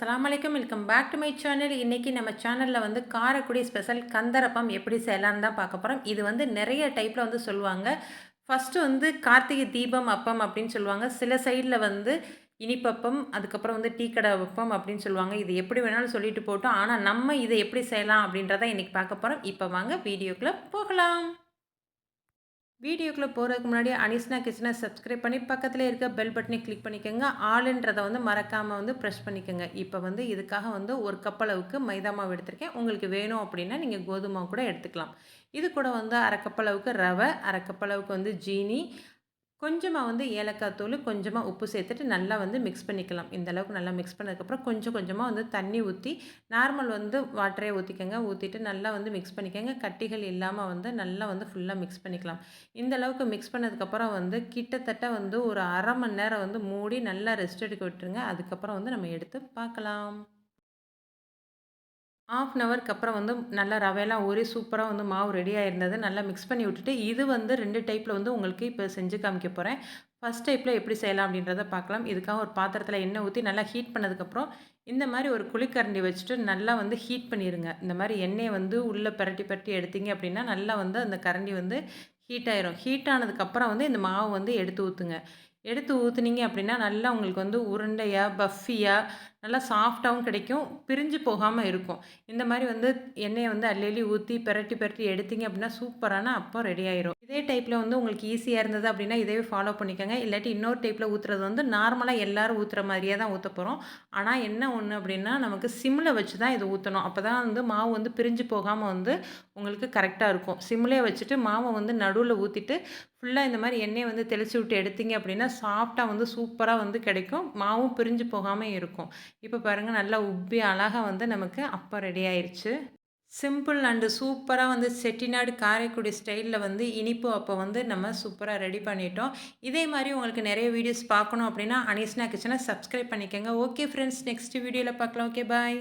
அஸ்ஸலாமு அலைக்கும். Welcome back to my channel. இன்றைக்கி நம்ம சேனலில் வந்து காரைக்குடி ஸ்பெஷல் கந்தரப்பம் எப்படி செய்யலான்னு தான் பார்க்க போகிறோம். இது வந்து நிறைய டைப்பில் வந்து சொல்லுவாங்க. ஃபஸ்ட்டு வந்து கார்த்திகை தீபம் அப்பம் அப்படின்னு சொல்லுவாங்க. சில சைடில் வந்து இனிப்பப்பம், அதுக்கப்புறம் வந்து டீக்கடை அப்பம் அப்படின்னு சொல்லுவாங்க. இது எப்படி வேணாலும் சொல்லிட்டு போட்டோம். ஆனால் நம்ம இதை எப்படி செய்யலாம் அப்படின்றத இன்றைக்கி பார்க்க போகிறோம். இப்போ வாங்க வீடியோக்குள்ளே போகலாம். வீடியோக்குள்ளே போகிறதுக்கு முன்னாடி அனிஸ்னா கிச்சனை சப்ஸ்கிரைப் பண்ணி பக்கத்தில் இருக்க பெல் பட்டனை கிளிக் பண்ணிக்கோங்க. ஆளுன்றதை வந்து மறக்காமல் வந்து ப்ரெஸ் பண்ணிக்கோங்க. இப்போ வந்து இதுக்காக வந்து ஒரு கப் அளவுக்கு மைதா மாவு எடுத்திருக்கேன். உங்களுக்கு வேணும் அப்படின்னா நீங்கள் கோதுமை மாவு கூட எடுத்துக்கலாம். இது கூட வந்து அரை கப் அளவுக்கு ரவை, அரை கப் அளவுக்கு வந்து ஜீனி, கொஞ்சமாக வந்து ஏலக்காய் தூள், கொஞ்சமாக உப்பு சேர்த்துட்டு நல்லா வந்து மிக்ஸ் பண்ணிக்கலாம். இந்த அளவுக்கு நல்லா மிக்ஸ் பண்ணதுக்கப்புறம் கொஞ்சம் கொஞ்சமாக வந்து தண்ணி ஊற்றி நார்மல் வந்து வாட்டரே ஊற்றிக்கங்க. ஊற்றிட்டு நல்லா வந்து மிக்ஸ் பண்ணிக்கங்க. கட்டிகள் இல்லாமல் வந்து நல்லா வந்து ஃபுல்லாக மிக்ஸ் பண்ணிக்கலாம். இந்த அளவுக்கு மிக்ஸ் பண்ணதுக்கப்புறம் வந்து கிட்டத்தட்ட வந்து ஒரு அரை மணி நேரம் வந்து மூடி நல்லா ரெஸ்ட் எடுக்க விட்டுருங்க. அதுக்கப்புறம் வந்து நம்ம எடுத்து பார்க்கலாம். ஹாஃப் அன் ஹவருக்கு அப்புறம் வந்து நல்லா ரவையெல்லாம் ஊறி சூப்பராக வந்து மாவு ரெடியாக இருந்தது. நல்லா மிக்ஸ் பண்ணி விட்டுட்டு இது வந்து 2 டைப்பில் வந்து உங்களுக்கு இப்போ செஞ்சு காமிக்க போகிறேன். ஃபஸ்ட் டைப்பில் எப்படி செய்யலாம் அப்படின்றத பார்க்கலாம். இதுக்காக ஒரு பாத்திரத்தில் எண்ணெய் ஊற்றி நல்லா ஹீட் பண்ணதுக்கப்புறம் இந்த மாதிரி ஒரு குழிக்கரண்டி வச்சுட்டு நல்லா வந்து ஹீட் பண்ணிடுங்க. இந்த மாதிரி எண்ணெயை வந்து உள்ளே பிரட்டி பிரட்டி எடுத்தீங்க அப்படின்னா நல்லா வந்து அந்த கரண்டி வந்து ஹீட் ஆயிரும். ஹீட் ஆனதுக்கப்புறம் வந்து இந்த மாவு வந்து எடுத்து ஊற்றுங்க. எடுத்து ஊற்றுனீங்க அப்படின்னா நல்லா உங்களுக்கு வந்து உருண்டையாக பஃபியாக நல்லா சாஃப்டாகவும் கிடைக்கும். பிரிஞ்சு போகாமல் இருக்கும். இந்த மாதிரி வந்து எண்ணெயை வந்து அள்ளி அள்ளி ஊற்றி பிரட்டி பிரட்டி எடுத்தீங்க அப்படின்னா சூப்பரான அப்பம் ரெடி ஆயிரும். இதே டைப்பில் வந்து உங்களுக்கு ஈஸியாக இருந்தது அப்படின்னா இதையே ஃபாலோ பண்ணிக்கோங்க. இல்லாட்டி இன்னொரு டைப்பில் ஊற்றுறது வந்து நார்மலாக எல்லோரும் ஊற்றுற மாதிரியே தான் ஊற்ற போகிறோம். ஆனால் என்ன ஒன்று அப்படின்னா நமக்கு சிம்மில் வச்சு தான் இதை ஊற்றணும். அப்போ தான் வந்து மாவு வந்து பிரிஞ்சு போகாமல் வந்து உங்களுக்கு கரெக்டாக இருக்கும். சிம்லேயே வச்சுட்டு மாவை வந்து நடுவில் ஊற்றிட்டு ஃபுல்லாக இந்த மாதிரி எண்ணெயை வந்து தெளித்து விட்டு எடுத்தீங்க அப்படின்னா சாஃப்டாக வந்து சூப்பராக வந்து கிடைக்கும். மாவும் பிரிஞ்சு போகாமல் இருக்கும். இப்போ பாருங்கள் நல்லா உப்பி அழகாக வந்து நமக்கு அப்பம் ரெடி ஆயிடுச்சு. சிம்பிள் அண்டு சூப்பராக வந்து செட்டிநாடு காரைக்குடி ஸ்டைலில் வந்து இனிப்பு அப்பம் வந்து நம்ம சூப்பராக ரெடி பண்ணிட்டோம். இதே மாதிரி உங்களுக்கு நிறைய வீடியோஸ் பார்க்கணும் அப்படின்னா அனிஸ்னா கிச்சனை சப்ஸ்கிரைப் பண்ணிக்கோங்க. ஓகே ஃப்ரெண்ட்ஸ், நெக்ஸ்ட் வீடியோவில் பார்க்கலாம். Okay bye.